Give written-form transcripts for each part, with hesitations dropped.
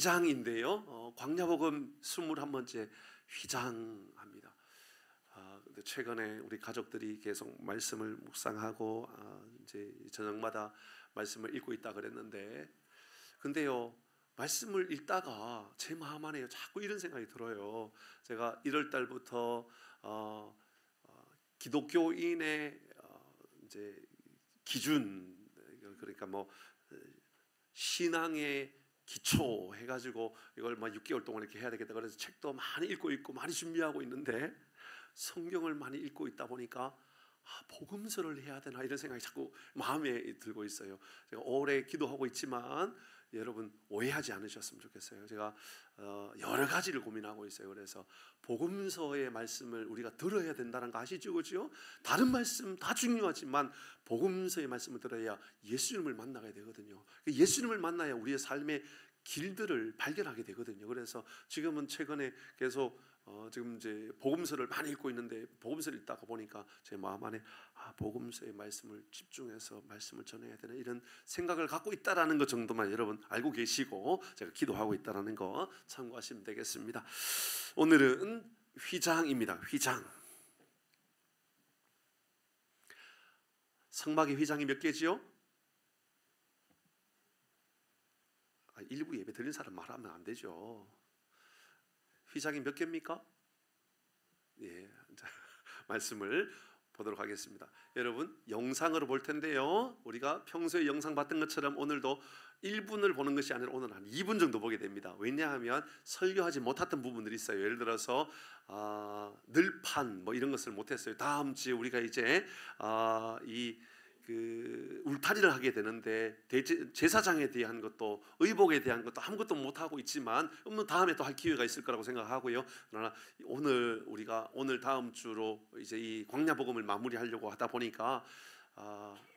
휘장인데요. 광야복음 21번째 휘장합니다. 근데 최근에 우리 가족들이 계속 말씀을 묵상하고 이제 저녁마다 말씀을 읽고 있다 그랬는데, 근데요, 말씀을 읽다가 제 마음 안에 자꾸 이런 생각이 들어요. 제가 1월 달부터 기독교인의 이제 기준, 그러니까 뭐 신앙의 기초 해가지고 이걸 막 6개월 동안 이렇게 해야 되겠다 그래서 책도 많이 읽고 있고 많이 준비하고 있는데, 성경을 많이 읽고 있다 보니까 복음서를 해야 되나 이런 생각이 자꾸 마음에 들고 있어요. 제가 오래 기도하고 있지만 여러분 오해하지 않으셨으면 좋겠어요. 제가 여러 가지를 고민하고 있어요. 그래서 복음서의 말씀을 우리가 들어야 된다는 거 아시죠? 그렇죠? 다른 말씀 다 중요하지만 복음서의 말씀을 들어야 예수님을 만나게 되거든요. 예수님을 만나야 우리의 삶의 길들을 발견하게 되거든요. 그래서 지금은 최근에 계속 지금 이제 복음서를 많이 읽고 있는데, 복음서를 읽다가 보니까 제 마음 안에 복음서의 말씀을 집중해서 말씀을 전해야 되는 이런 생각을 갖고 있다라는 것 정도만 여러분 알고 계시고, 제가 기도하고 있다라는 거 참고하시면 되겠습니다. 오늘은 휘장입니다. 휘장. 성막의 휘장이 몇 개지요? 일부 예배 드린 사람 말하면 안 되죠. 휘장이 몇 개입니까? 예, 말씀을 보도록 하겠습니다. 여러분 영상으로 볼 텐데요, 우리가 평소에 영상 봤던 것처럼 오늘도 1분을 보는 것이 아니라 오늘 한 2분 정도 보게 됩니다. 왜냐하면 설교하지 못했던 부분들이 있어요. 예를 들어서 늘판 뭐 이런 것을 못했어요. 다음 주에 우리가 이제 울타리를 하게 되는데 제사장에 대한 것도 의복에 대한 것도 아무것도 못하고 있지만 다음에 또 할 기회가 있을 거라고 생각하고요. 그러나 오늘 다음 주로 이제 이 광야복음을 마무리하려고 하다 보니까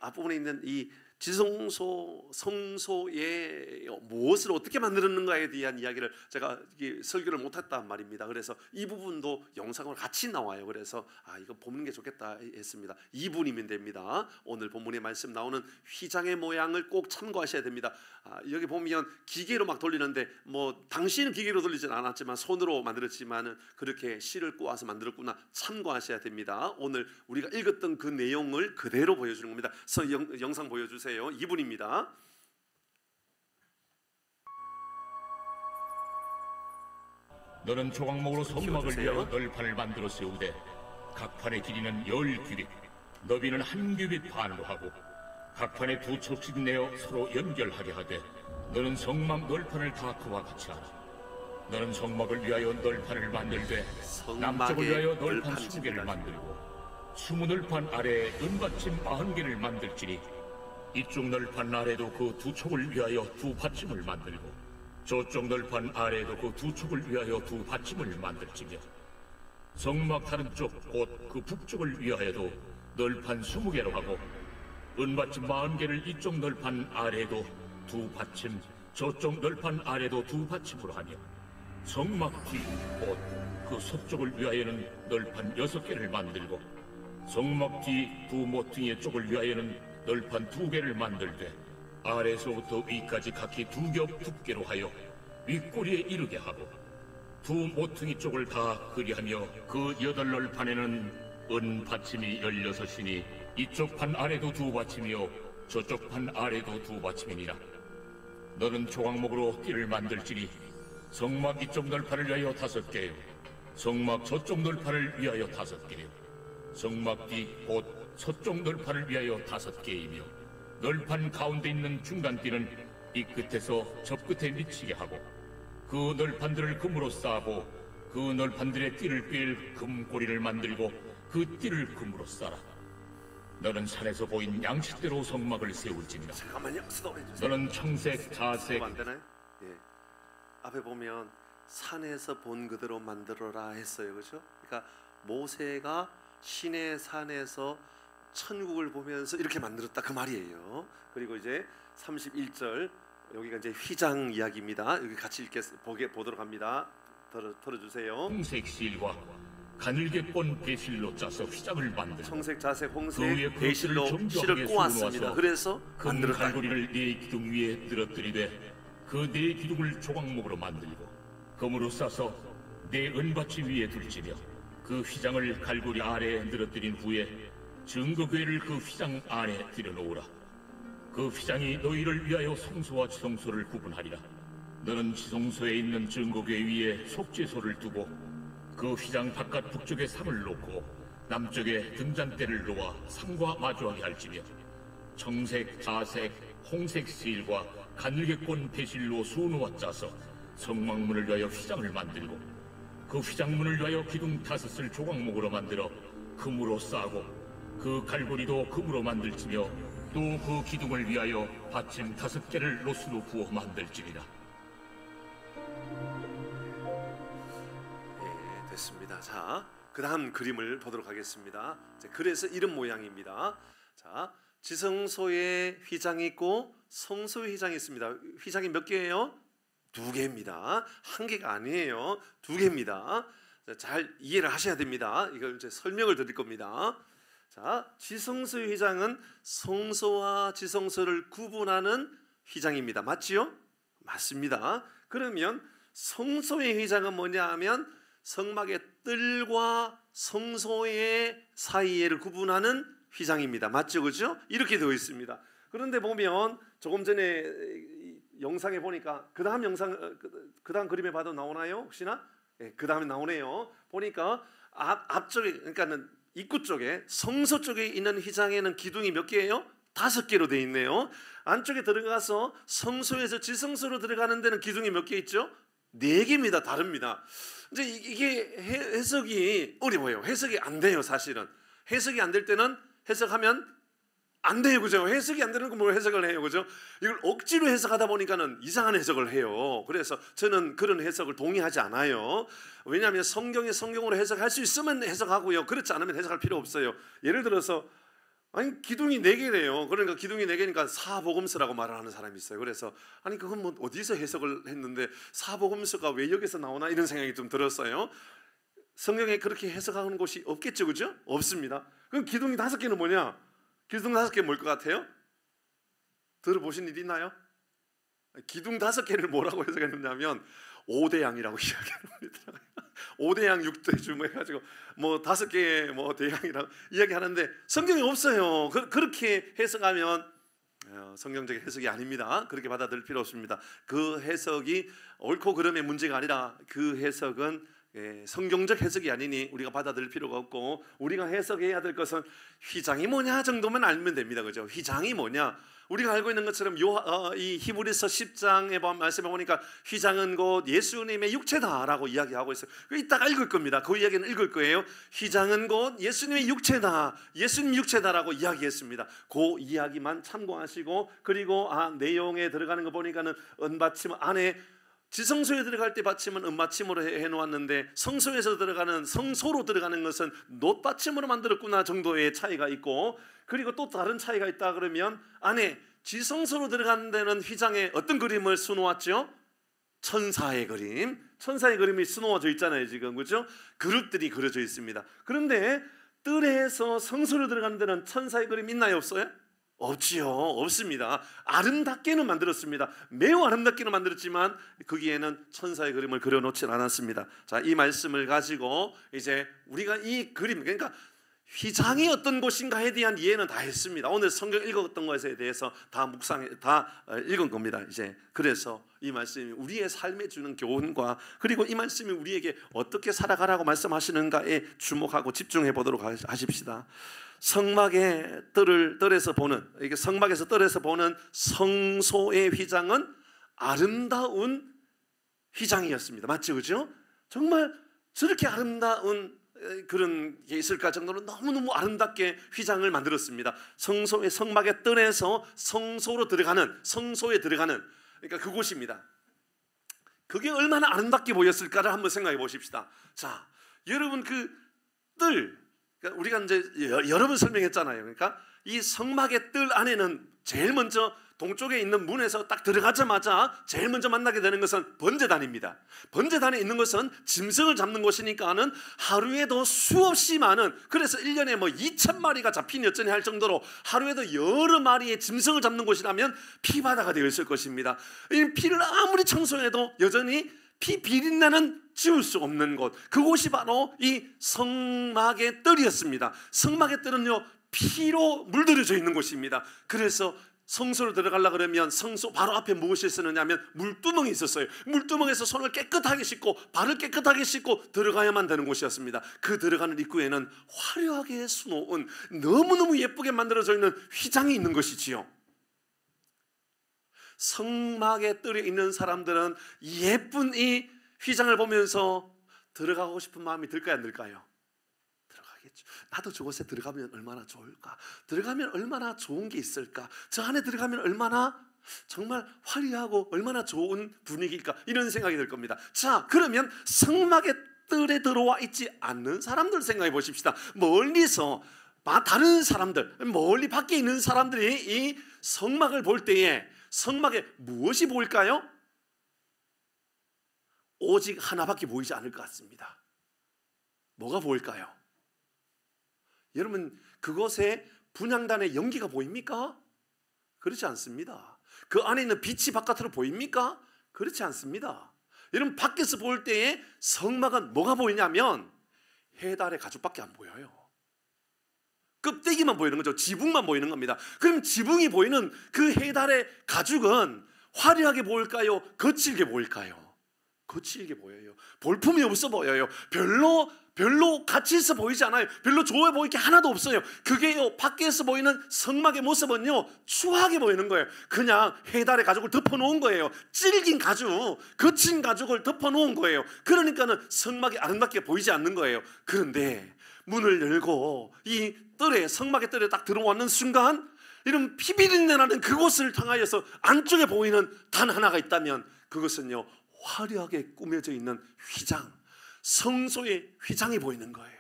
앞부분에 있는 이 지성소 성소에 무엇을 어떻게 만들었는가에 대한 이야기를 제가 설교를 못했단 말입니다. 그래서 이 부분도 영상으로 같이 나와요. 그래서 이거 보는 게 좋겠다 했습니다. 2분이면 됩니다. 오늘 본문의 말씀 나오는 휘장의 모양을 꼭 참고하셔야 됩니다. 여기 보면 기계로 막 돌리는데, 뭐 당시에는 기계로 돌리진 않았지만 손으로 만들었지만은 그렇게 실을 꼬아서 만들었구나 참고하셔야 됩니다. 오늘 우리가 읽었던 그 내용을 그대로 보여주는 겁니다. 그래서 영상 보여주세요. 2분입니다. 너는 조각목으로 성막을 위하여 널판을 만들어 세우되 각 판의 길이는 10규빗, 너비는 1규빗 반으로 하고 각 판에 2척씩 내어 서로 연결하게 하되, 너는 성막 널판을 다 그와 같이 하라. 너는 성막을 위하여 널판을 만들되 남쪽을 위하여 널판 20개를 만들고 20널판 아래에 은받침 40개를 만들지니, 이쪽 널판 아래도 그 2촉을 위하여 2받침을 만들고 저쪽 널판 아래도 그 2촉을 위하여 2받침을 만들지며, 성막 다른 쪽 곧 그 북쪽을 위하여도 널판 20개로 하고 은받침 40개를 이쪽 널판 아래도 2받침 저쪽 널판 아래도 2받침으로 하며, 성막 뒤 곧 그 서쪽을 위하여는 널판 6개를 만들고 성막 뒤 두 모퉁이의 쪽을 위하여는 널판 2개를 만들되 아래서부터 위까지 각기 2겹 두께로 하여 윗꼬리에 이르게 하고, 두 모퉁이 쪽을 다 그리하며 그 8널판에는 은 받침이 16이니 이쪽 판 아래도 2받침이요 저쪽 판 아래도 2받침이니라. 너는 조각목으로 띠를 만들지니 성막 이쪽 널판을 위하여 5개요 성막 저쪽 널판을 위하여 5개요 성막 뒤 곧 서쪽 널판을 위하여 5개이며, 널판 가운데 있는 중간띠는 이 끝에서 저 끝에 미치게 하고 그 널판들을 금으로 싸고 그 널판들의 띠를 꿰일 금고리를 만들고 그 띠를 금으로 싸라. 너는 산에서 보인 양식대로 성막을 세울지니라. 잠깐만요. 너는 청색, 자색. 안 되나요? 예. 앞에 보면 산에서 본 그대로 만들어라 했어요. 그렇죠? 그러니까 모세가 시내 산에서 천국을 보면서 이렇게 만들었다 그 말이에요. 그리고 이제 31절 여기가 이제 휘장 이야기입니다. 여기 같이 보도록 합니다. 들어주세요. 홍색 실과 가늘게 꼰 배실로 짜서 휘장을 만들고 청색, 자색, 홍색 배실로 실을 꼬았습니다. 그래서 금 갈고리를 네 기둥 위에 늘어뜨리되 그 네 기둥을 조각목으로 만들고 금으로 싸서 네 은받침 위에 둘지며 그 휘장을 갈고리 아래에 늘어뜨린 후에 증거궤를 그 휘장 안에 들여놓으라. 그 휘장이 너희를 위하여 성소와 지성소를 구분하리라. 너는 지성소에 있는 증거궤 위에 속죄소를 두고 그 휘장 바깥 북쪽에 상을 놓고 남쪽에 등잔대를 놓아 상과 마주하게 할지며 청색, 자색, 홍색 실과 가늘게꼰 배실로 수놓아 짜서 성막문을 위하여 휘장을 만들고 그 휘장문을 위하여 기둥 5을 조각목으로 만들어 금으로 싸고 그 갈고리도 금으로 만들지며 또 그 기둥을 위하여 받침 5개를 로스로 부어 만들지니라. 예, 됐습니다. 자, 그 다음 그림을 보도록 하겠습니다. 그래서 이런 모양입니다. 자, 지성소에 휘장이 있고 성소에 휘장이 있습니다. 휘장이 몇 개예요? 2개입니다. 1개가 아니에요. 2개입니다. 잘 이해를 하셔야 됩니다. 이걸 이제 설명을 드릴 겁니다. 자, 지성소의 휘장은 성소와 지성소를 구분하는 휘장입니다. 맞지요? 맞습니다. 그러면 성소의 휘장은 뭐냐 하면 성막의 뜰과 성소의 사이를 구분하는 휘장입니다. 맞죠? 그죠? 이렇게 되어 있습니다. 그런데 보면 조금 전에 영상에 보니까 그 다음 그림에 봐도 나오나요? 혹시나? 네, 그 다음에 나오네요. 보니까 앞쪽에, 그러니까는 입구 쪽에 성소 쪽에 있는 휘장에는 기둥이 몇 개예요? 5개로 되어 있네요. 안쪽에 들어가서 성소에서 지성소로 들어가는 데는 기둥이 몇 개 있죠? 4개입니다. 다릅니다. 이제 이게 해석이 어려워요. 해석이 안 돼요. 사실은 해석이 안 될 때는 해석하면 안 돼요. 그죠? 해석이 안 되는 거 뭘 해석을 해요. 그죠? 이걸 억지로 해석하다 보니까는 이상한 해석을 해요. 그래서 저는 그런 해석을 동의하지 않아요. 왜냐하면 성경이 성경으로 해석할 수 있으면 해석하고요. 그렇지 않으면 해석할 필요 없어요. 예를 들어서 아니 기둥이 4개래요. 그러니까 기둥이 4개니까 사복음서라고 말을 하는 사람이 있어요. 그래서 아니 그건 뭐 어디서 해석을 했는데 사복음서가 왜 여기서 나오나 이런 생각이 좀 들었어요. 성경에 그렇게 해석하는 곳이 없겠죠. 그죠? 없습니다. 그럼 기둥이 5개는 뭐냐? 기둥 5개 뭘 것 같아요? 들어보신 일 있나요? 기둥 5개를 뭐라고 해석했느냐면 5대양이라고 이야기합니다. 5대양 6대주 해가지고 뭐 5개의 뭐 대양이라고 이야기하는데 성경에 없어요. 그렇게 해석하면 성경적인 해석이 아닙니다. 그렇게 받아들일 필요 없습니다. 그 해석이 옳고 그름의 문제가 아니라 그 해석은 성경적 해석이 아니니 우리가 받아들일 필요가 없고 우리가 해석해야 될 것은 휘장이 뭐냐 정도만 알면 됩니다. 그죠? 휘장이 뭐냐? 우리가 알고 있는 것처럼 이 히브리서 10장의 말씀에 보니까 휘장은 곧 예수님의 육체다라고 이야기하고 있어요. 이따가 읽을 겁니다. 그 이야기는 읽을 거예요. 휘장은 곧 예수님의 육체다, 예수님 육체다라고 이야기했습니다. 그 이야기만 참고하시고 그리고 내용에 들어가는 거 보니까는 은받침 안에 지성소에 들어갈 때 받침은 은받침으로 해놓았는데 성소에서 들어가는 성소로 들어가는 것은 놋받침으로 만들었구나 정도의 차이가 있고 그리고 또 다른 차이가 있다 그러면 안에 지성소로 들어가는 데는 휘장에 어떤 그림을 수놓았죠? 천사의 그림, 천사의 그림이 수놓아져 있잖아요 지금. 그렇죠? 그룹들이 그려져 있습니다. 그런데 뜰에서 성소로 들어가는 데는 천사의 그림 있나요? 없어요? 없지요. 없습니다. 아름답게는 만들었습니다. 매우 아름답게는 만들었지만 거기에는 천사의 그림을 그려놓진 않았습니다. 자, 이 말씀을 가지고 이제 우리가 이 그림, 그러니까 휘장이 어떤 곳인가에 대한 이해는 다 했습니다. 오늘 성경 읽었던 것에 대해서 다 읽은 겁니다. 이제 그래서 이 말씀이 우리의 삶에 주는 교훈과 그리고 이 말씀이 우리에게 어떻게 살아가라고 말씀하시는가에 주목하고 집중해 보도록 하십시다. 성막의 뜰에서 보는, 이게 성막에서 뜰에서 보는 성소의 휘장은 아름다운 휘장이었습니다. 맞죠, 그죠? 정말 저렇게 아름다운 그런 게 있을까 정도로 너무너무 아름답게 휘장을 만들었습니다. 성막의 뜰에서 성소에 들어가는 그러니까 그곳입니다. 그게 얼마나 아름답게 보였을까를 한번 생각해 보십시다. 자, 여러분 그 뜰, 우리가 이제 여러 번 설명했잖아요. 그러니까 이 성막의 뜰 안에는 제일 먼저 동쪽에 있는 문에서 딱 들어가자마자 제일 먼저 만나게 되는 것은 번제단입니다. 번제단에 있는 것은 짐승을 잡는 곳이니까는 하루에도 수없이 많은, 그래서 1년에 뭐 2,000마리가 잡힌 여전히 할 정도로 하루에도 여러 마리의 짐승을 잡는 곳이라면 피바다가 되어 있을 것입니다. 이 피를 아무리 청소해도 여전히 피 비린내는 지울 수 없는 곳, 그곳이 바로 이 성막의 뜰이었습니다. 성막의 뜰은요 피로 물들여져 있는 곳입니다. 그래서 성소로 들어가려고 그러면 성소 바로 앞에 무엇이 있었느냐면 물두멍이 있었어요. 물두멍에서 손을 깨끗하게 씻고 발을 깨끗하게 씻고 들어가야만 되는 곳이었습니다. 그 들어가는 입구에는 화려하게 수놓은 너무너무 예쁘게 만들어져 있는 휘장이 있는 것이지요. 성막에 뜰에 있는 사람들은 예쁜 이 휘장을 보면서 들어가고 싶은 마음이 들까요, 안 들까요? 들어가겠죠. 나도 저곳에 들어가면 얼마나 좋을까? 들어가면 얼마나 좋은 게 있을까? 저 안에 들어가면 얼마나 정말 화려하고 얼마나 좋은 분위기일까? 이런 생각이 들 겁니다. 자, 그러면 성막의 뜰에 들어와 있지 않는 사람들 생각해 보십시다. 멀리서 다른 사람들, 멀리 밖에 있는 사람들이 이 성막을 볼 때에 성막에 무엇이 보일까요? 오직 하나밖에 보이지 않을 것 같습니다. 뭐가 보일까요? 여러분, 그곳에 분향단의 연기가 보입니까? 그렇지 않습니다. 그 안에 있는 빛이 바깥으로 보입니까? 그렇지 않습니다. 여러분, 밖에서 볼 때에 성막은 뭐가 보이냐면 해달의 가죽밖에 안 보여요. 껍데기만 보이는 거죠. 지붕만 보이는 겁니다. 그럼 지붕이 보이는 그 해달의 가죽은 화려하게 보일까요? 거칠게 보일까요? 거칠게 보여요. 볼품이 없어 보여요. 별로 가치 있어 보이지 않아요. 별로 좋아 보일 게 하나도 없어요. 그게요, 밖에서 보이는 성막의 모습은요 추하게 보이는 거예요. 그냥 해달의 가죽을 덮어놓은 거예요. 질긴 가죽, 거친 가죽을 덮어놓은 거예요. 그러니까는 성막이 아름답게 보이지 않는 거예요. 그런데 문을 열고 이 뜰에, 성막의 뜰에 딱 들어왔는 순간 이런 피비린내 나는 그곳을 향하여서 안쪽에 보이는 단 하나가 있다면 그것은요 화려하게 꾸며져 있는 휘장, 성소의 휘장이 보이는 거예요.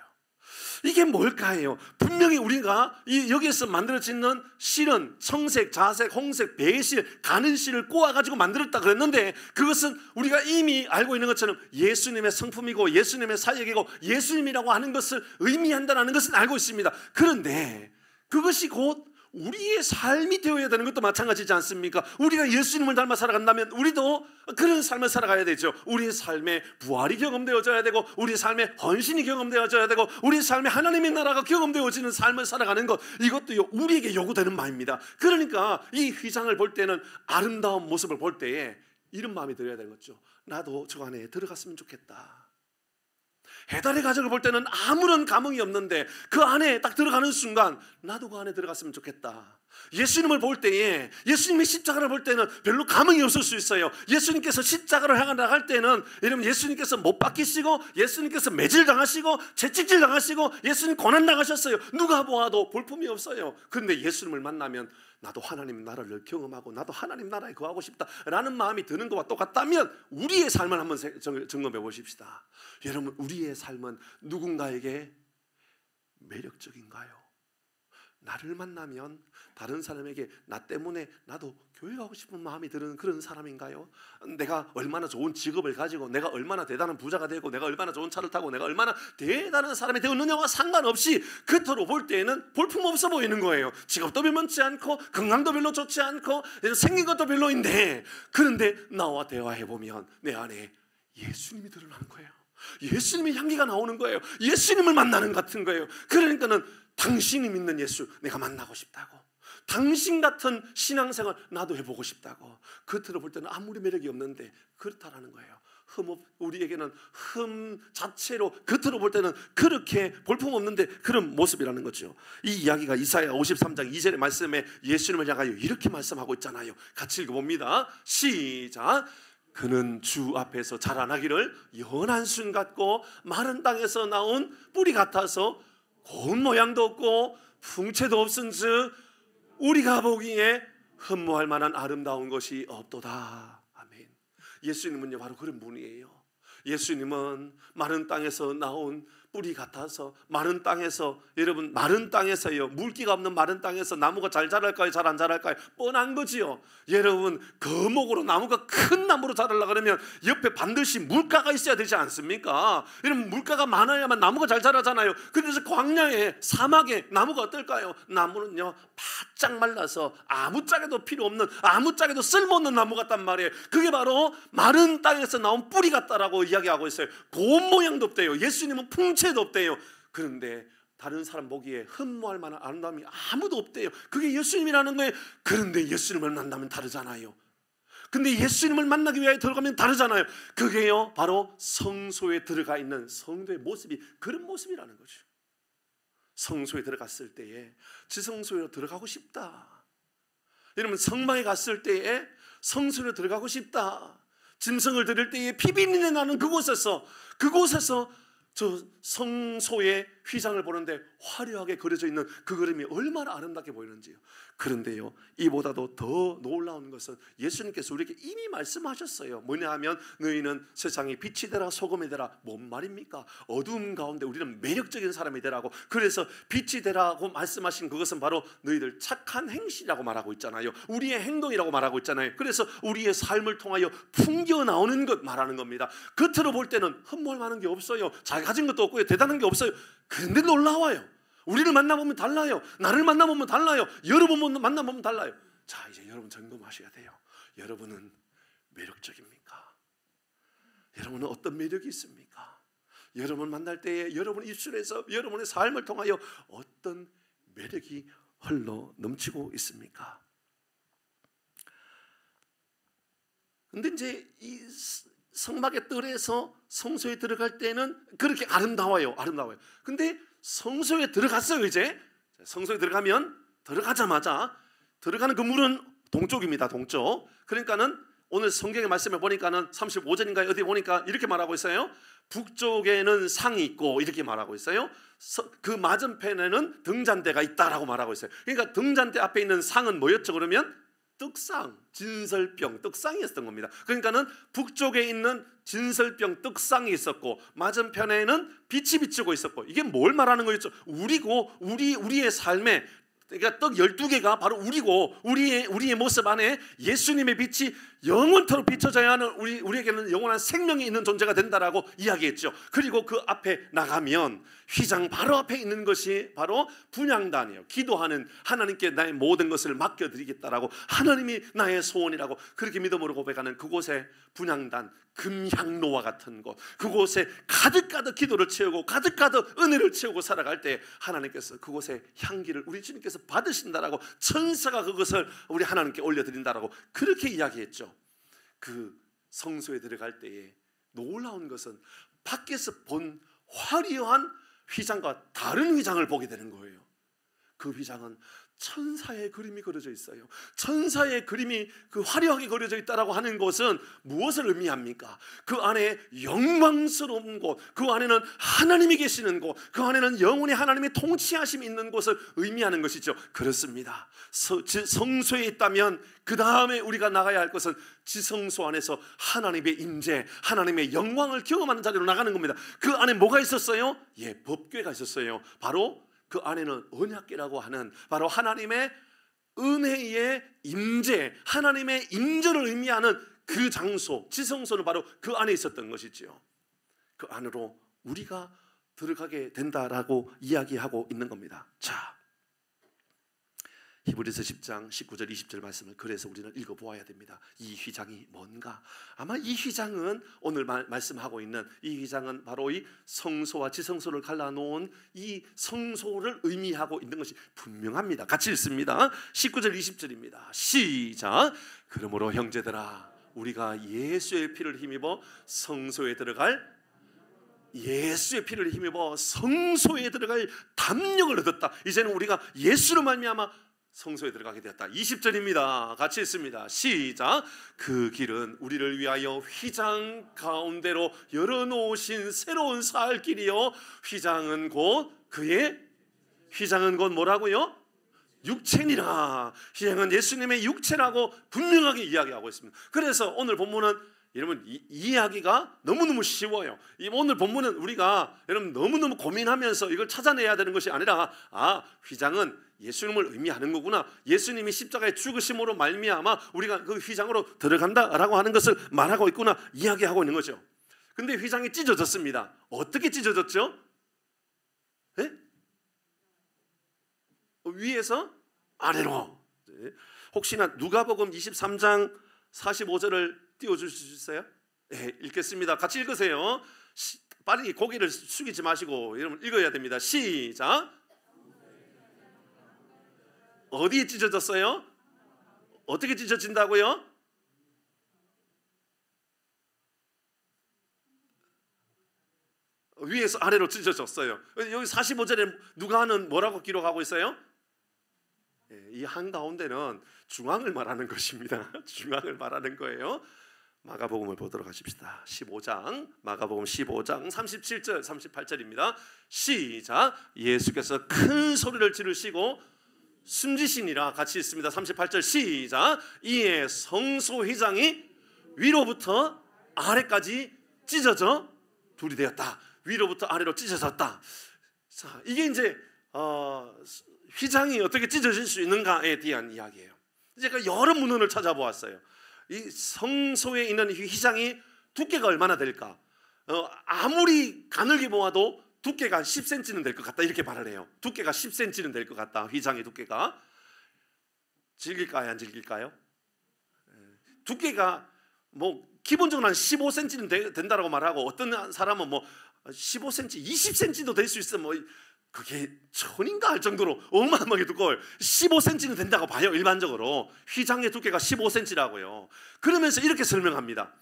이게 뭘까요? 분명히 우리가 여기에서 만들어지는 실은 청색, 자색, 홍색, 배실, 가는 실을 꼬아가지고 만들었다 그랬는데 그것은 우리가 이미 알고 있는 것처럼 예수님의 성품이고 예수님의 사역이고 예수님이라고 하는 것을 의미한다는 것은 알고 있습니다. 그런데 그것이 곧 우리의 삶이 되어야 되는 것도 마찬가지지 않습니까? 우리가 예수님을 닮아 살아간다면 우리도 그런 삶을 살아가야 되죠. 우리의 삶에 부활이 경험되어져야 되고 우리의 삶에 헌신이 경험되어져야 되고 우리의 삶에 하나님의 나라가 경험되어지는 삶을 살아가는 것, 이것도 우리에게 요구되는 바입니다. 그러니까 이 휘장을 볼 때는, 아름다운 모습을 볼 때에 이런 마음이 들어야 되는 거죠. 나도 저 안에 들어갔으면 좋겠다. 해달의 가죽을 볼 때는 아무런 감흥이 없는데 그 안에 딱 들어가는 순간 나도 그 안에 들어갔으면 좋겠다. 예수님을 볼 때에, 예수님의 십자가를 볼 때는 별로 감흥이 없을 수 있어요. 예수님께서 십자가를 향해 나갈 때는 여러분, 예수님께서 못 박히시고 예수님께서 매질당하시고 채찍질당하시고 예수님 고난당하셨어요. 누가 보아도 볼품이 없어요. 그런데 예수님을 만나면 나도 하나님 나라를 경험하고 나도 하나님 나라에 거하고 싶다라는 마음이 드는 것과 똑같다면 우리의 삶을 한번 점검해 보십시다. 여러분, 우리의 삶은 누군가에게 매력적인가요? 나를 만나면 다른 사람에게 나 때문에 나도 교회 가고 싶은 마음이 드는 그런 사람인가요? 내가 얼마나 좋은 직업을 가지고 내가 얼마나 대단한 부자가 되고 내가 얼마나 좋은 차를 타고 내가 얼마나 대단한 사람이 되었느냐와 상관없이 겉으로 볼 때에는 볼품없어 보이는 거예요. 직업도 별로지 않고 건강도 별로 좋지 않고 생긴 것도 별로인데, 그런데 나와 대화해보면 내 안에 예수님이 드러나는 거예요. 예수님의 향기가 나오는 거예요. 예수님을 만나는 것 같은 거예요. 그러니까는 당신이 믿는 예수 내가 만나고 싶다고, 당신 같은 신앙생활 나도 해보고 싶다고. 겉으로 볼 때는 아무리 매력이 없는데 그렇다라는 거예요. 우리에게는 흠 자체로 겉으로 볼 때는 그렇게 볼품없는데 그런 모습이라는 거죠. 이 이야기가 이사야 53장 2절의 말씀에 예수님을 향하여 이렇게 말씀하고 있잖아요. 같이 읽어봅니다. 시작. 그는 주 앞에서 자라나기를 연한 순 같고 마른 땅에서 나온 뿌리 같아서 고운 모양도 없고 풍채도 없은즉 우리가 보기에 흠모할 만한 아름다운 것이 없도다. 아멘. 예수님은요 바로 그런 분이에요. 예수님은 마른 땅에서 나온 뿌리 같아서 마른 땅에서, 여러분 마른 땅에서요, 물기가 없는 마른 땅에서 나무가 잘 자랄까요? 잘 안 자랄까요? 뻔한 거지요. 여러분 거목으로 나무가 큰 나무로 자라려고 그러면 옆에 반드시 물가가 있어야 되지 않습니까? 여러분 물가가 많아야만 나무가 잘 자라잖아요. 그래서 광야에, 사막에 나무가 어떨까요? 나무는요 바짝 말라서 아무짝에도 필요 없는, 아무짝에도 쓸모없는 나무 같단 말이에요. 그게 바로 마른 땅에서 나온 뿌리 같다라고 이야기하고 있어요. 고운 모양도 없대요. 예수님은 풍채도 없대요. 그런데 다른 사람 보기에 흠모할 만한 아름다움이 아무도 없대요. 그게 예수님이라는 거예요. 그런데 예수님을 만나면 다르잖아요. 근데 예수님을 만나기 위해 들어가면 다르잖아요. 그게요 바로 성소에 들어가 있는 성도의 모습이 그런 모습이라는 거죠. 성소에 들어갔을 때에 지성소에 들어가고 싶다. 여러분 성막에 갔을 때에 성소에 들어가고 싶다. 짐승을 드릴 때에 피비린내 나는 그곳에서 저 성소의 휘장을 보는데 화려하게 그려져 있는 그 그림이 얼마나 아름답게 보이는지요. 그런데요 이보다도 더 놀라운 것은 예수님께서 우리에게 이미 말씀하셨어요. 뭐냐 하면 너희는 세상의 빛이 되라 소금이 되라. 뭔 말입니까? 어두움 가운데 우리는 매력적인 사람이 되라고. 그래서 빛이 되라고 말씀하신 그것은 바로 너희들 착한 행실이라고 말하고 있잖아요. 우리의 행동이라고 말하고 있잖아요. 그래서 우리의 삶을 통하여 풍겨 나오는 것 말하는 겁니다. 겉으로 볼 때는 흠모할 만한 게 없어요. 잘 가진 것도 없고요. 대단한 게 없어요. 그런데 놀라워요. 우리를 만나보면 달라요. 나를 만나보면 달라요. 여러분 만나보면 달라요. 자 이제 여러분 점검하셔야 돼요. 여러분은 매력적입니까? 여러분은 어떤 매력이 있습니까? 여러분 만날 때에 여러분 입술에서 여러분의 삶을 통하여 어떤 매력이 흘러 넘치고 있습니까? 근데 이제 이 성막의 뜰에서 성소에 들어갈 때는 그렇게 아름다워요. 근데 성소에 들어갔어요. 이제 성소에 들어가자마자 들어가는 그 문은 동쪽입니다. 동쪽. 그러니까는 오늘 성경의 말씀에 보니까는 35절인가요? 어디 보니까 이렇게 말하고 있어요. 북쪽에는 상이 있고 이렇게 말하고 있어요. 그 맞은편에는 등잔대가 있다라고 말하고 있어요. 그러니까 등잔대 앞에 있는 상은 뭐였죠? 그러면 떡상, 진설병, 떡상이었던 겁니다. 그러니까는 북쪽에 있는 진설병, 떡상이 있었고 맞은편에는 빛이 비추고 있었고, 이게 뭘 말하는 거였죠? 우리의 삶에, 그러니까 떡 12개가 바로 우리의 모습 안에 예수님의 빛이 영원토록 비춰져야 하는 우리에게는 영원한 생명이 있는 존재가 된다라고 이야기했죠. 그리고 그 앞에 나가면 휘장 바로 앞에 있는 것이 바로 분향단이에요. 기도하는, 하나님께 나의 모든 것을 맡겨드리겠다라고, 하나님이 나의 소원이라고 그렇게 믿음으로 고백하는 그곳에 분향단, 금향로와 같은 곳, 그곳에 가득가득 기도를 채우고 가득가득 은혜를 채우고 살아갈 때 하나님께서 그곳에 향기를 우리 주님께서 받으신다라고, 천사가 그것을 우리 하나님께 올려드린다라고 그렇게 이야기했죠. 그 성소에 들어갈 때에 놀라운 것은 밖에서 본 화려한 휘장과 다른 휘장을 보게 되는 거예요. 그 휘장은 천사의 그림이 그려져 있어요. 천사의 그림이 그 화려하게 그려져 있다라고 하는 것은 무엇을 의미합니까? 그 안에 영광스러운 곳, 그 안에는 하나님이 계시는 곳, 그 안에는 영원히 하나님의 통치하심이 있는 곳을 의미하는 것이죠. 그렇습니다. 성소에 있다면 그 다음에 우리가 나가야 할 것은 지성소 안에서 하나님의 임재, 하나님의 영광을 경험하는 자리로 나가는 겁니다. 그 안에 뭐가 있었어요? 법궤가 있었어요. 바로 그 안에는 언약궤라고 하는 바로 하나님의 은혜의 임재, 하나님의 임재를 의미하는 그 장소, 지성소는 바로 그 안에 있었던 것이지요. 그 안으로 우리가 들어가게 된다라고 이야기하고 있는 겁니다. 자, 히브리서 10장 19절 20절 말씀을 그래서 우리는 읽어보아야 됩니다. 이 휘장이 뭔가? 아마 이 휘장은 오늘 말씀하고 있는 이 휘장은 바로 이 성소와 지성소를 갈라놓은 이 성소를 의미하고 있는 것이 분명합니다. 같이 읽습니다. 19절 20절입니다. 시작. 그러므로 형제들아, 우리가 예수의 피를 힘입어 성소에 들어갈 담력을 얻었다. 이제는 우리가 예수로 말미암아 성소에 들어가게 되었다. 20절입니다. 같이 읽습니다. 시작. 그 길은 우리를 위하여 휘장 가운데로 열어놓으신 새로운 살 길이요, 휘장은 곧 뭐라고요? 육체니라. 휘장은 예수님의 육체라고 분명하게 이야기하고 있습니다. 그래서 오늘 본문은 여러분 이해하기가 너무너무 쉬워요. 오늘 본문은 우리가 여러분 너무너무 고민하면서 이걸 찾아내야 되는 것이 아니라 휘장은 예수님을 의미하는 거구나. 예수님이 십자가에 죽으심으로 말미암아 우리가 그 휘장으로 들어간다라고 하는 것을 말하고 있구나 이야기하고 있는 거죠. 근데 휘장이 찢어졌습니다. 어떻게 찢어졌죠? 네? 위에서 아래로. 혹시나 누가복음 23장 45절을 띄워주실 수 있어요? 네, 읽겠습니다. 같이 읽으세요. 빨리 고개를 숙이지 마시고 여러분 읽어야 됩니다. 시작. 어디에 찢어졌어요? 어떻게 찢어진다고요? 위에서 아래로 찢어졌어요. 여기 45절에 누가는 뭐라고 기록하고 있어요? 이 한가운데는 중앙을 말하는 것입니다. 중앙을 말하는 거예요. 마가복음을 보도록 하십시다. 15장 마가복음 15장 37절 38절입니다. 시작. 예수께서 큰 소리를 지르시고 숨지시니라. 같이 있습니다. 38절 시작. 이에 성소 휘장이 위로부터 아래까지 찢어져 둘이 되었다. 위로부터 아래로 찢어졌다. 자, 이게 이제 휘장이 어떻게 찢어질 수 있는가에 대한 이야기예요. 제가 여러 문헌을 찾아보았어요. 이 성소에 있는 휘장이 두께가 얼마나 될까? 아무리 가늘게 모아도 두께가 10cm는 될 것 같다 이렇게 말을 해요. 두께가 10cm는 될 것 같다. 휘장의 두께가. 질길까요? 안 질길까요? 두께가 뭐 기본적으로 한 15cm는 된다라고 말하고 어떤 사람은 뭐 15cm, 20cm도 될 수 있어. 뭐 그게 천인가 할 정도로 어마어마하게 두꺼워요. 15cm는 된다고 봐요. 일반적으로 휘장의 두께가 15cm라고요. 그러면서 이렇게 설명합니다.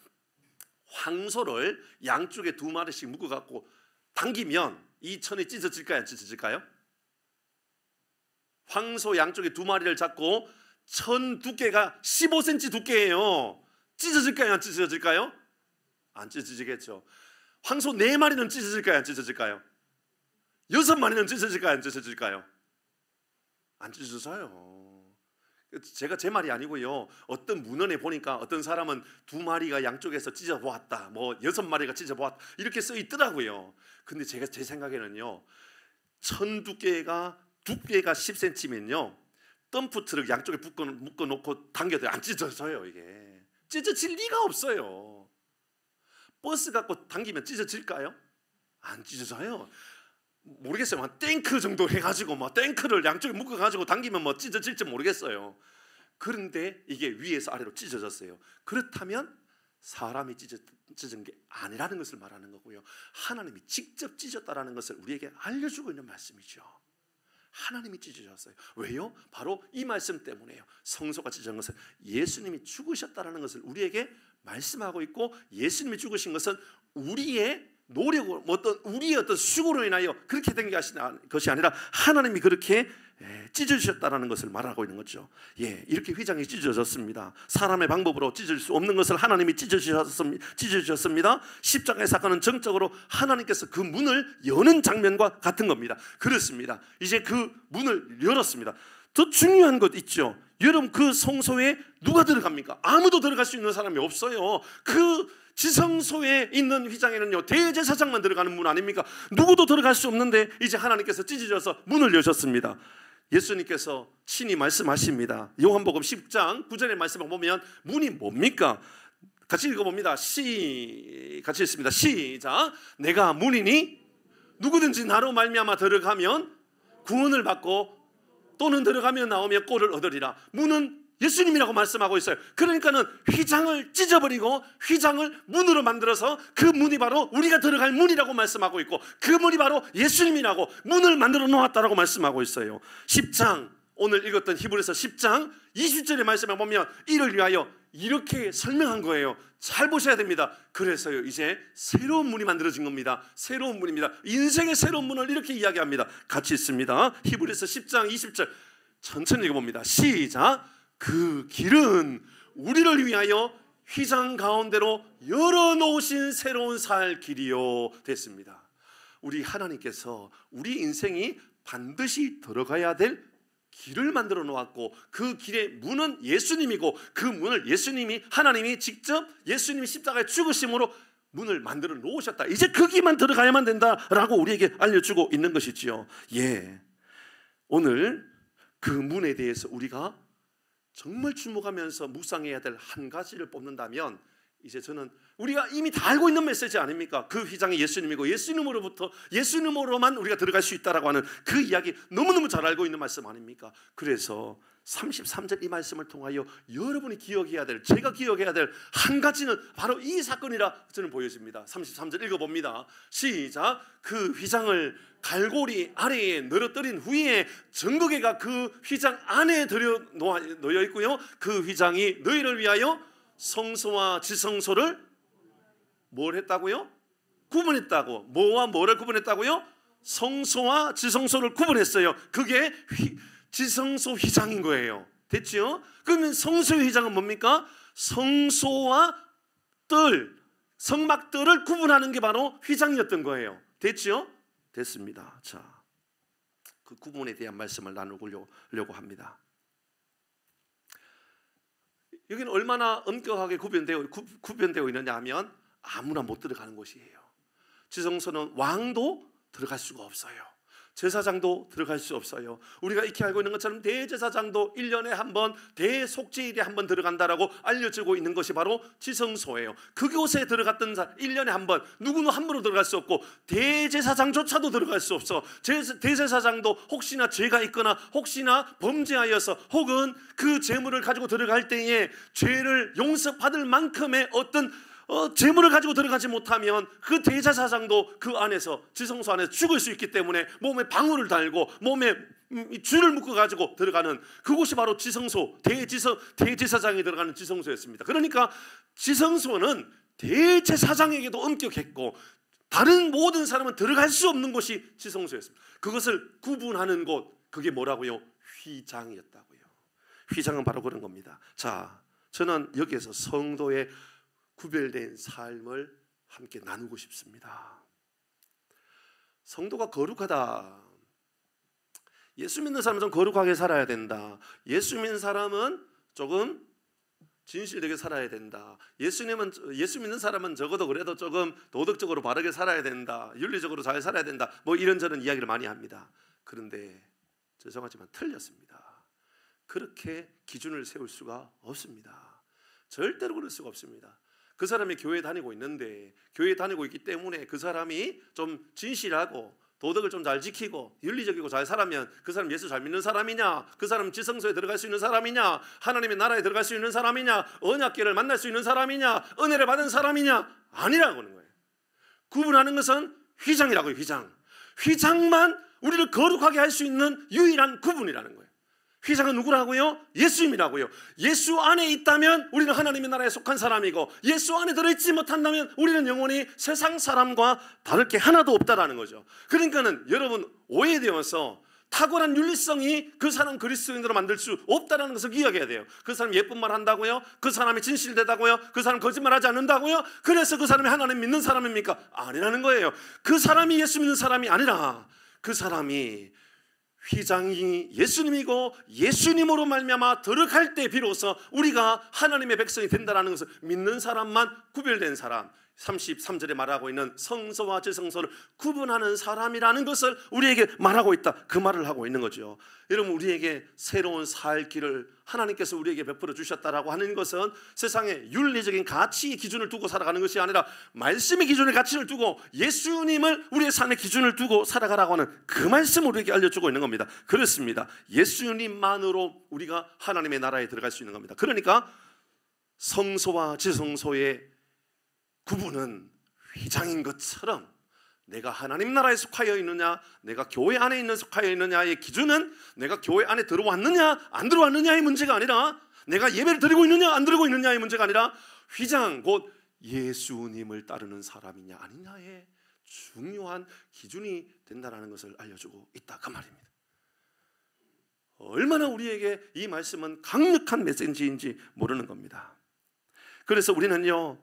황소를 양쪽에 2마리씩 묶어갖고 당기면 이 천이 찢어질까요? 안 찢어질까요? 황소 양쪽에 2마리를 잡고 천 두께가 15cm 두께예요. 찢어질까요? 안 찢어질까요? 안 찢어지겠죠. 황소 4마리는 찢어질까요? 안 찢어질까요? 6마리는 찢어질까요? 안 찢어질까요? 안 찢어져요. 제가 제 말이 아니고요. 어떤 문헌에 보니까 어떤 사람은 2마리가 양쪽에서 찢어보았다, 뭐 6마리가 찢어보았다 이렇게 써 있더라고요. 근데 제가 제 생각에는요, 천 두께가 10cm면요 덤프트럭 양쪽에 묶어놓고 당겨도 안 찢어져요. 이게 찢어질 리가 없어요. 버스 갖고 당기면 찢어질까요? 안 찢어져요. 모르겠어요. 한 탱크 정도 해가지고 뭐 탱크를 양쪽에 묶어가지고 당기면 뭐 찢어질지 모르겠어요. 그런데 이게 위에서 아래로 찢어졌어요. 그렇다면 사람이 찢어진 게 아니라는 것을 말하는 거고요. 하나님이 직접 찢었다라는 것을 우리에게 알려주고 있는 말씀이죠. 하나님이 찢어졌어요. 왜요? 바로 이 말씀 때문에요. 성소가 찢어진 것은 예수님이 죽으셨다라는 것을 우리에게 말씀하고 있고, 예수님이 죽으신 것은 우리의 노력을, 우리의 어떤 수고로 인하여 그렇게 된 것이 아니라 하나님이 그렇게 찢어주셨다라는 것을 말하고 있는 거죠. 이렇게 휘장이 찢어졌습니다. 사람의 방법으로 찢을 수 없는 것을 하나님이 찢어주셨습니다. 십자가의 사건은 정적으로 하나님께서 그 문을 여는 장면과 같은 겁니다. 그렇습니다. 이제 그 문을 열었습니다. 더 중요한 것 있죠. 여러분, 그 성소에 누가 들어갑니까? 아무도 들어갈 수 있는 사람이 없어요. 그 지성소에 있는 휘장에는요, 대제사장만 들어가는 문 아닙니까? 누구도 들어갈 수 없는데 이제 하나님께서 찢어져서 문을 여셨습니다. 예수님께서 친히 말씀하십니다. 요한복음 10장 9절의 말씀을 보면 문이 뭡니까? 같이 읽어봅니다. 같이 읽습니다. 시작. 내가 문이니 누구든지 나로 말미암아 들어가면 구원을 받고 또는 들어가면 나오며 꼴을 얻으리라. 문은 예수님이라고 말씀하고 있어요. 그러니까는 휘장을 찢어버리고 휘장을 문으로 만들어서 그 문이 바로 우리가 들어갈 문이라고 말씀하고 있고, 그 문이 바로 예수님이라고 문을 만들어 놓았다라고 말씀하고 있어요. 10장, 오늘 읽었던 히브리서 10장 20절의 말씀에 보면 이를 위하여 이렇게 설명한 거예요. 잘 보셔야 됩니다. 그래서요, 이제 새로운 문이 만들어진 겁니다. 새로운 문입니다. 인생의 새로운 문을 이렇게 이야기합니다. 같이 있습니다. 히브리서 10장 20절 천천히 읽어봅니다. 시작. 그 길은 우리를 위하여 휘장 가운데로 열어놓으신 새로운 살 길이요 됐습니다. 우리 하나님께서 우리 인생이 반드시 들어가야 될 길을 만들어 놓았고 그 길의 문은 예수님이고 그 문을 예수님이 하나님이 직접 예수님이 십자가에 죽으심으로 문을 만들어 놓으셨다. 이제 그 길만 들어가야만 된다라고 우리에게 알려주고 있는 것이지요. 예, 오늘 그 문에 대해서 우리가 정말 주목하면서 묵상해야 될 한 가지를 뽑는다면 이제 저는 우리가 이미 다 알고 있는 메시지 아닙니까? 그 휘장이 예수님이고 예수님으로부터 예수님으로만 우리가 들어갈 수 있다라고 하는 그 이야기 너무너무 잘 알고 있는 말씀 아닙니까? 그래서 33절 이 말씀을 통하여 여러분이 기억해야 될, 제가 기억해야 될 한 가지는 바로 이 사건이라 저는 보여집니다. 33절 읽어봅니다. 시작. 그 휘장을 갈고리 아래에 늘어뜨린 후에 정거개가 그 휘장 안에 놓여 있고요. 그 휘장이 너희를 위하여 성소와 지성소를 뭘 했다고요? 구분했다고. 뭐와 뭐를 구분했다고요? 성소와 지성소를 구분했어요. 그게 지성소 휘장인 거예요. 됐죠? 그러면 성소의 휘장은 뭡니까? 성소와 뜰, 성막뜰을 구분하는 게 바로 휘장이었던 거예요. 됐죠? 됐습니다. 자, 그 구분에 대한 말씀을 나누려고 합니다. 여기는 얼마나 엄격하게 구분되어 있느냐 하면 아무나 못 들어가는 곳이에요. 지성소는 왕도 들어갈 수가 없어요. 제사장도 들어갈 수 없어요. 우리가 익히 알고 있는 것처럼 대제사장도 1년에 한 번 대속죄일에 한 번 들어간다라고 알려지고 있는 것이 바로 지성소예요. 그곳에 들어갔던 1년에 한 번 누구는 함부로 들어갈 수 없고 대제사장조차도 들어갈 수 없어. 대제사장도 혹시나 죄가 있거나 혹시나 범죄하여서 혹은 그 재물을 가지고 들어갈 때에 죄를 용서받을 만큼의 어떤 재물을 가지고 들어가지 못하면 그 대제사장도 그 안에서 지성소 안에서 죽을 수 있기 때문에 몸에 방울을 달고 몸에 줄을 묶어 가지고 들어가는 그곳이 바로 지성소, 대제사장이 들어가는 지성소였습니다. 그러니까 지성소는 대제사장에게도 엄격했고 다른 모든 사람은 들어갈 수 없는 곳이 지성소였습니다. 그것을 구분하는 곳, 그게 뭐라고요? 휘장이었다고요. 휘장은 바로 그런 겁니다. 자, 저는 여기에서 성도의 구별된 삶을 함께 나누고 싶습니다. 성도가 거룩하다. 예수 믿는 사람은 좀 거룩하게 살아야 된다. 예수 믿는 사람은 조금 진실되게 살아야 된다. 예수 믿는 사람은 적어도 그래도 조금 도덕적으로 바르게 살아야 된다. 윤리적으로 잘 살아야 된다. 뭐 이런저런 이야기를 많이 합니다. 그런데 죄송하지만 틀렸습니다. 그렇게 기준을 세울 수가 없습니다. 절대로 그럴 수가 없습니다. 그 사람이 교회 다니고 있는데 교회 다니고 있기 때문에 그 사람이 좀 진실하고 도덕을 좀 잘 지키고 윤리적이고 잘 살면 그 사람 예수 잘 믿는 사람이냐, 그 사람 지성소에 들어갈 수 있는 사람이냐, 하나님의 나라에 들어갈 수 있는 사람이냐, 언약궤를 만날 수 있는 사람이냐, 은혜를 받은 사람이냐, 아니라고 하는 거예요. 구분하는 것은 휘장이라고요. 휘장만 우리를 거룩하게 할 수 있는 유일한 구분이라는 거예요. 휘장은 누구라고요? 예수님이라고요. 예수 안에 있다면 우리는 하나님의 나라에 속한 사람이고 예수 안에 들어있지 못한다면 우리는 영원히 세상 사람과 다를 게 하나도 없다라는 거죠. 그러니까는 여러분 오해되어서 탁월한 윤리성이 그 사람 그리스도인으로 만들 수 없다는 것을 기억해야 돼요. 그 사람 예쁜 말 한다고요? 그 사람이 진실되다고요? 그 사람 거짓말하지 않는다고요? 그래서 그 사람이 하나님 믿는 사람입니까? 아니라는 거예요. 그 사람이 예수 믿는 사람이 아니라 그 사람이 휘장이 예수님이고 예수님으로 말미암아 들어갈 때 비로소 우리가 하나님의 백성이 된다는 것을 믿는 사람만 구별된 사람, 33절에 말하고 있는 성소와 지성소를 구분하는 사람이라는 것을 우리에게 말하고 있다. 그 말을 하고 있는 거죠. 여러분, 우리에게 새로운 살 길을 하나님께서 우리에게 베풀어 주셨다라고 하는 것은 세상의 윤리적인 가치의 기준을 두고 살아가는 것이 아니라 말씀의 기준의 가치를 두고 예수님을 우리의 삶의 기준을 두고 살아가라고 하는 그 말씀을 우리에게 알려주고 있는 겁니다. 그렇습니다. 예수님만으로 우리가 하나님의 나라에 들어갈 수 있는 겁니다. 그러니까 성소와 지성소의 구분은 휘장인 것처럼 내가 하나님 나라에 속하여 있느냐, 내가 교회 안에 속하여 있느냐의 기준은 내가 교회 안에 들어왔느냐 안 들어왔느냐의 문제가 아니라 내가 예배를 드리고 있느냐 안 드리고 있느냐의 문제가 아니라 휘장, 곧 예수님을 따르는 사람이냐 아니냐의 중요한 기준이 된다는 것을 알려주고 있다, 그 말입니다. 얼마나 우리에게 이 말씀은 강력한 메시지인지 모르는 겁니다. 그래서 우리는요,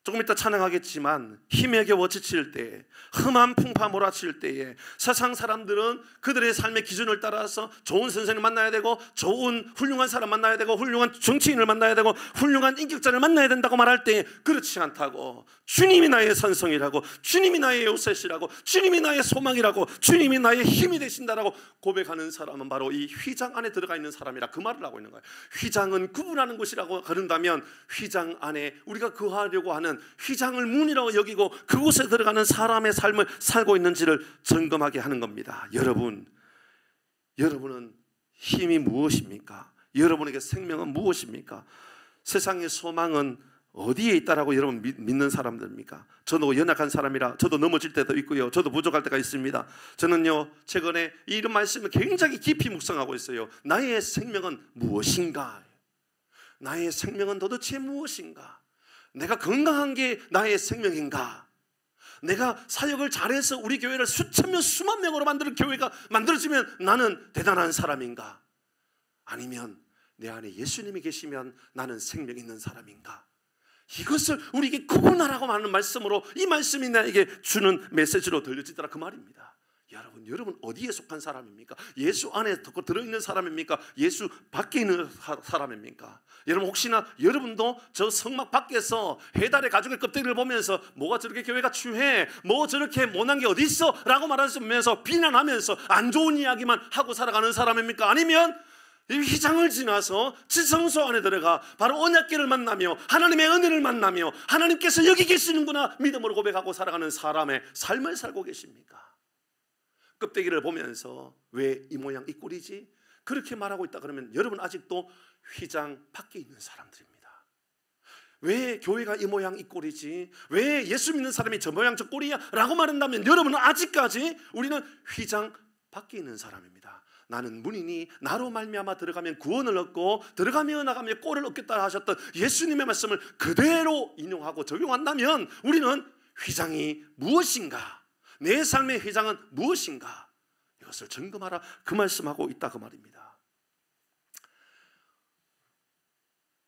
조금 이따 찬양하겠지만 힘에 겨워 지칠 때에, 험한 풍파 몰아칠 때에 세상 사람들은 그들의 삶의 기준을 따라서 좋은 선생님 만나야 되고, 좋은 훌륭한 사람 만나야 되고, 훌륭한 정치인을 만나야 되고, 훌륭한 인격자를 만나야 된다고 말할 때에 그렇지 않다고, 주님이 나의 선성이라고, 주님이 나의 요새시라고, 주님이 나의 소망이라고, 주님이 나의 힘이 되신다라고 고백하는 사람은 바로 이 휘장 안에 들어가 있는 사람이라 그 말을 하고 있는 거예요. 휘장은 구분하는 곳이라고 그런다면 휘장 안에 우리가 거하려고 하는 휘장을 문이라고 여기고 그곳에 들어가는 사람의 삶을 살고 있는지를 점검하게 하는 겁니다. 여러분은 힘이 무엇입니까? 여러분에게 생명은 무엇입니까? 세상의 소망은 어디에 있다라고 여러분 믿는 사람들입니까? 저도 연약한 사람이라 저도 넘어질 때도 있고요, 저도 부족할 때가 있습니다. 저는요, 최근에 이런 말씀을 굉장히 깊이 묵상하고 있어요. 나의 생명은 무엇인가? 나의 생명은 도대체 무엇인가? 내가 건강한 게 나의 생명인가? 내가 사역을 잘해서 우리 교회를 수천 명, 수만 명으로 만드는 교회가 만들어지면 나는 대단한 사람인가? 아니면 내 안에 예수님이 계시면 나는 생명 있는 사람인가? 이것을 우리에게 구분하라고 하는 말씀으로, 이 말씀이 나에게 주는 메시지로 들려지더라 그 말입니다. 여러분 어디에 속한 사람입니까? 예수 안에 들어있는 사람입니까? 예수 밖에 있는 사람입니까? 여러분 혹시나 여러분도 저 성막 밖에서 해달의 가죽의 껍데기를 보면서 뭐가 저렇게 교회가 추해, 뭐 저렇게 못난 게 어디 있어? 라고 말하면서 비난하면서 안 좋은 이야기만 하고 살아가는 사람입니까? 아니면 이 휘장을 지나서 지성소 안에 들어가 바로 언약궤를 만나며 하나님의 은혜를 만나며 하나님께서 여기 계시는구나 믿음으로 고백하고 살아가는 사람의 삶을 살고 계십니까? 껍데기를 보면서 왜 이 모양 이 꼴이지? 그렇게 말하고 있다 그러면 여러분 아직도 휘장 밖에 있는 사람들입니다. 왜 교회가 이 모양 이 꼴이지? 왜 예수 믿는 사람이 저 모양 저 꼴이야? 라고 말한다면 여러분은 아직까지 우리는 휘장 밖에 있는 사람입니다. 나는 문이니 나로 말미암아 들어가면 구원을 얻고 들어가며 나가며 꼴을 얻겠다 하셨던 예수님의 말씀을 그대로 인용하고 적용한다면 우리는 휘장이 무엇인가? 내 삶의 휘장은 무엇인가? 이것을 점검하라 그 말씀하고 있다 그 말입니다.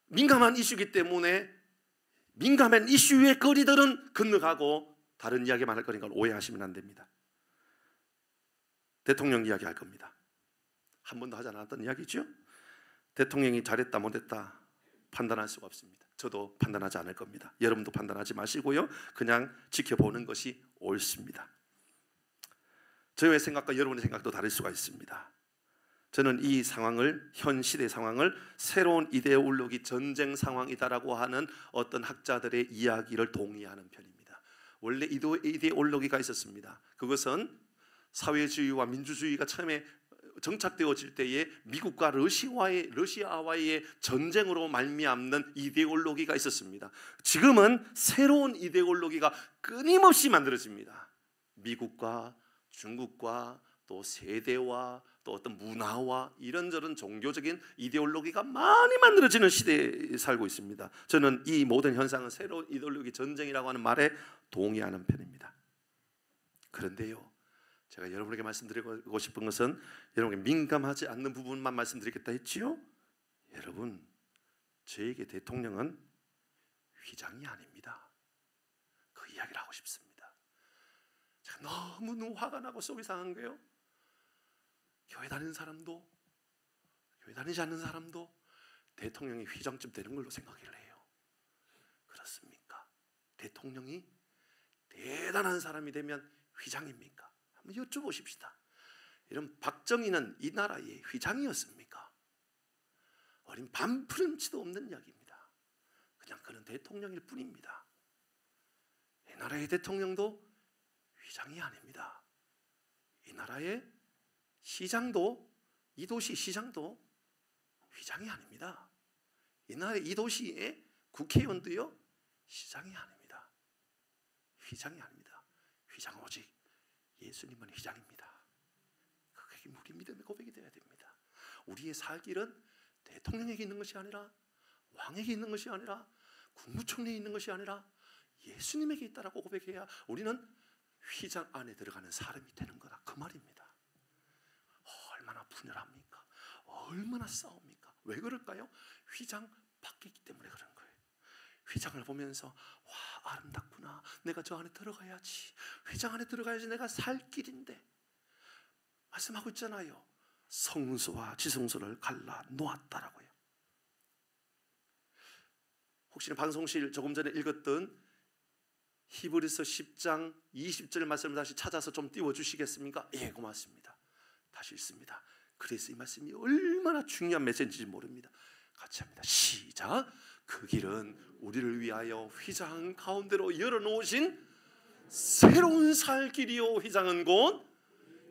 민감한 이슈이기 때문에 민감한 이슈의 거리들은 건너가고 다른 이야기만 할 거니까 오해하시면 안 됩니다. 대통령 이야기 할 겁니다. 한 번도 하지 않았던 이야기죠. 대통령이 잘했다 못했다 판단할 수가 없습니다. 저도 판단하지 않을 겁니다. 여러분도 판단하지 마시고요, 그냥 지켜보는 것이 옳습니다. 저의 생각과 여러분의 생각도 다를 수가 있습니다. 저는 이 상황을, 현 시대 상황을 새로운 이데올로기 전쟁 상황이다라고 하는 어떤 학자들의 이야기를 동의하는 편입니다. 원래 이데올로기가 있었습니다. 그것은 사회주의와 민주주의가 처음에 정착되어질 때에 미국과 러시아와의 전쟁으로 말미암는 이데올로기가 있었습니다. 지금은 새로운 이데올로기가 끊임없이 만들어집니다. 미국과 중국과 또 세대와 또 어떤 문화와 이런저런 종교적인 이데올로기가 많이 만들어지는 시대에 살고 있습니다. 저는 이 모든 현상은 새로운 이데올로기 전쟁이라고 하는 말에 동의하는 편입니다. 그런데요, 제가 여러분에게 말씀드리고 싶은 것은 여러분에게 민감하지 않는 부분만 말씀드리겠다 했지요? 여러분, 저에게 대통령은 휘장이 아닙니다. 그 이야기를 하고 싶습니다. 제가 너무 화가 나고 속이 상한 거예요. 교회 다니는 사람도 교회 다니지 않는 사람도 대통령이 휘장쯤 되는 걸로 생각을 해요. 그렇습니까? 대통령이 대단한 사람이 되면 휘장입니까? 한번 여쭤보십시다. 이런 박정희는 이 나라의 휘장이었습니까? 어린 반프런치도 없는 이야기입니다. 그냥 그는 대통령일 뿐입니다. 이 나라의 대통령도 휘장이 아닙니다. 이 나라의 시장도, 이 도시 시장도 휘장이 아닙니다. 이 나라의 이 도시의 국회의원도요 시장이 아닙니다. 휘장이 아닙니다. 휘장은 오직 예수님만 휘장입니다. 그게 우리 믿음의 고백이 되어야 됩니다. 우리의 살 길은 대통령에게 있는 것이 아니라, 왕에게 있는 것이 아니라, 국무총리에 있는 것이 아니라 예수님에게 있다라고 고백해야 우리는 휘장 안에 들어가는 사람이 되는 거다 그 말입니다. 얼마나 분열합니까? 얼마나 싸웁니까? 왜 그럴까요? 휘장 밖에 있기 때문에 그런 거예요. 휘장을 보면서 와, 아름답구나. 내가 저 안에 들어가야지. 휘장 안에 들어가야지 내가 살 길인데. 말씀하고 있잖아요. 성소와 지성소를 갈라 놓았다라고요. 혹시나 방송실 조금 전에 읽었던 히브리서 10장 20절 말씀을 다시 찾아서 좀 띄워주시겠습니까? 예, 고맙습니다. 다시 읽습니다. 그래서 이 말씀이 얼마나 중요한 메시지인지 모릅니다. 같이 합니다. 시작. 그 길은 우리를 위하여 휘장 가운데로 열어놓으신 새로운 살 길이요, 휘장은 곧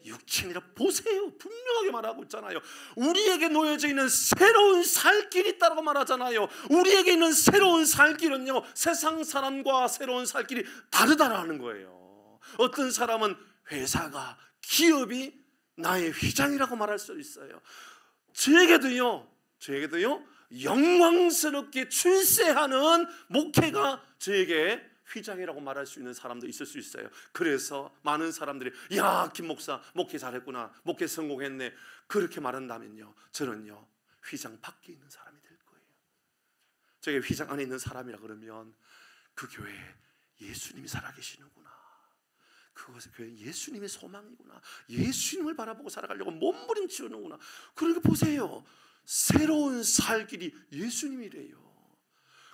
육친이라. 보세요, 분명하게 말하고 있잖아요. 우리에게 놓여져 있는 새로운 살 길이 있다고 말하잖아요. 우리에게 있는 새로운 살 길은요, 세상 사람과 새로운 살 길이 다르다라는 거예요. 어떤 사람은 회사가, 기업이 나의 휘장이라고 말할 수 있어요. 저에게도요 영광스럽게 출세하는 목회가 저에게 휘장이라고 말할 수 있는 사람도 있을 수 있어요. 그래서 많은 사람들이 야, 김 목사 목회 잘했구나, 목회 성공했네, 그렇게 말한다면요, 저는요 휘장 밖에 있는 사람이 될 거예요. 저게 휘장 안에 있는 사람이라 그러면 그 교회에 예수님이 살아계시는구나, 그것이 교회 예수님의 소망이구나, 예수님을 바라보고 살아가려고 몸부림치는구나. 그러니까 보세요, 새로운 살 길이 예수님이래요.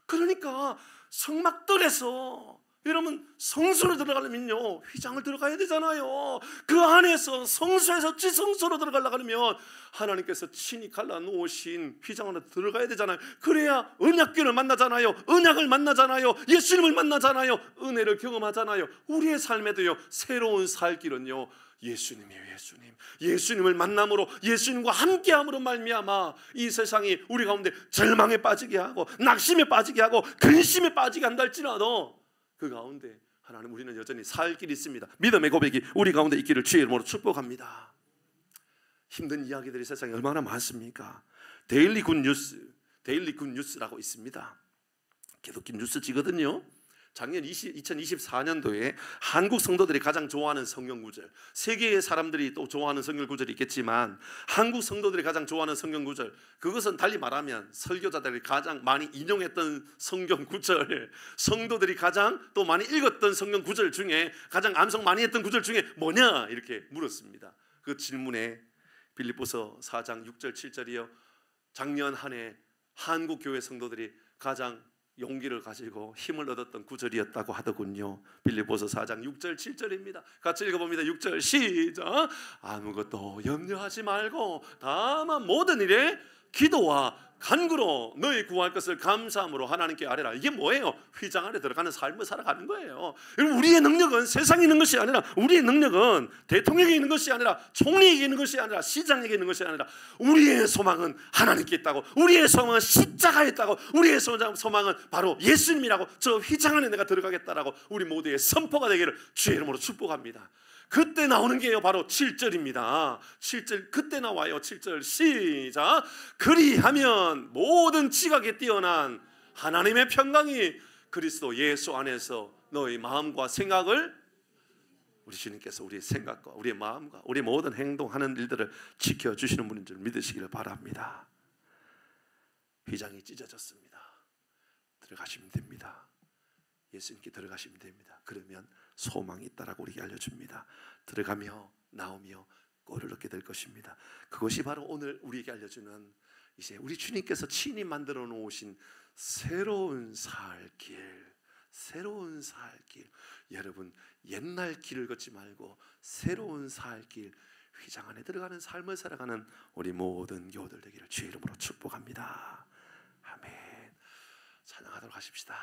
그러니까 성막들에서 여러분 성소로 들어가려면요 휘장을 들어가야 되잖아요. 그 안에서 성소에서 지성소로 들어가려고 하면 하나님께서 친히 갈라놓으신 휘장으로 들어가야 되잖아요. 그래야 언약궤를 만나잖아요. 언약을 만나잖아요. 예수님을 만나잖아요. 은혜를 경험하잖아요. 우리의 삶에도요 새로운 살 길은요 예수님이에요. 예수님을 만남으로, 예수님과 함께함으로 말미암아 이 세상이 우리 가운데 절망에 빠지게 하고 낙심에 빠지게 하고 근심에 빠지게 한다 할지라도 그 가운데 하나님 우리는 여전히 살 길이 있습니다. 믿음의 고백이 우리 가운데 있기를 주의 이름으로 축복합니다. 힘든 이야기들이 세상에 얼마나 많습니까? 데일리 굿 뉴스라고 있습니다. 기독교 뉴스지거든요. 작년 2024년도에 한국 성도들이 가장 좋아하는 성경 구절, 세계의 사람들이 또 좋아하는 성경 구절이 있겠지만 한국 성도들이 가장 좋아하는 성경 구절, 그것은 달리 말하면 설교자들이 가장 많이 인용했던 성경 구절, 성도들이 가장 또 많이 읽었던 성경 구절 중에 가장 암송 많이 했던 구절 중에 뭐냐 이렇게 물었습니다. 그 질문에 빌립보서 4장 6절 7절이요 작년 한 해 한국 교회 성도들이 가장 용기를 가지고 힘을 얻었던 구절이었다고 하더군요. 빌립보서 4장 6절 7절입니다. 같이 읽어봅니다. 6절 시작. 아무것도 염려하지 말고 다만 모든 일에 기도와 간구로 너희 구할 것을 감사함으로 하나님께 아뢰라. 이게 뭐예요? 휘장 안에 들어가는 삶을 살아가는 거예요. 우리의 능력은 세상에 있는 것이 아니라, 우리의 능력은 대통령에게 있는 것이 아니라, 총리에게 있는 것이 아니라, 시장에게 있는 것이 아니라 우리의 소망은 하나님께 있다고, 우리의 소망은 십자가에 있다고, 우리의 소망은 바로 예수님이라고, 저 휘장 안에 내가 들어가겠다라고 우리 모두의 선포가 되기를 주의 이름으로 축복합니다. 그때 나오는 게요 바로 7절입니다. 7절 그때 나와요. 7절 시작. 그리하면 모든 지각에 뛰어난 하나님의 평강이 그리스도 예수 안에서 너희 마음과 생각을, 우리 주님께서 우리의 생각과 우리의 마음과 우리의 모든 행동하는 일들을 지켜주시는 분인 줄 믿으시기를 바랍니다. 휘장이 찢어졌습니다. 들어가시면 됩니다. 예수님께 들어가시면 됩니다. 그러면 소망이 있다라고 우리에게 알려줍니다. 들어가며 나오며 꼴을 얻게 될 것입니다. 그것이 바로 오늘 우리에게 알려주는 이제 우리 주님께서 친히 만들어 놓으신 새로운 살길, 새로운 살길. 여러분 옛날 길을 걷지 말고 새로운 살길, 휘장 안에 들어가는 삶을 살아가는 우리 모든 교우들 되기를 주의 이름으로 축복합니다. 아멘. 찬양하도록 하십시다.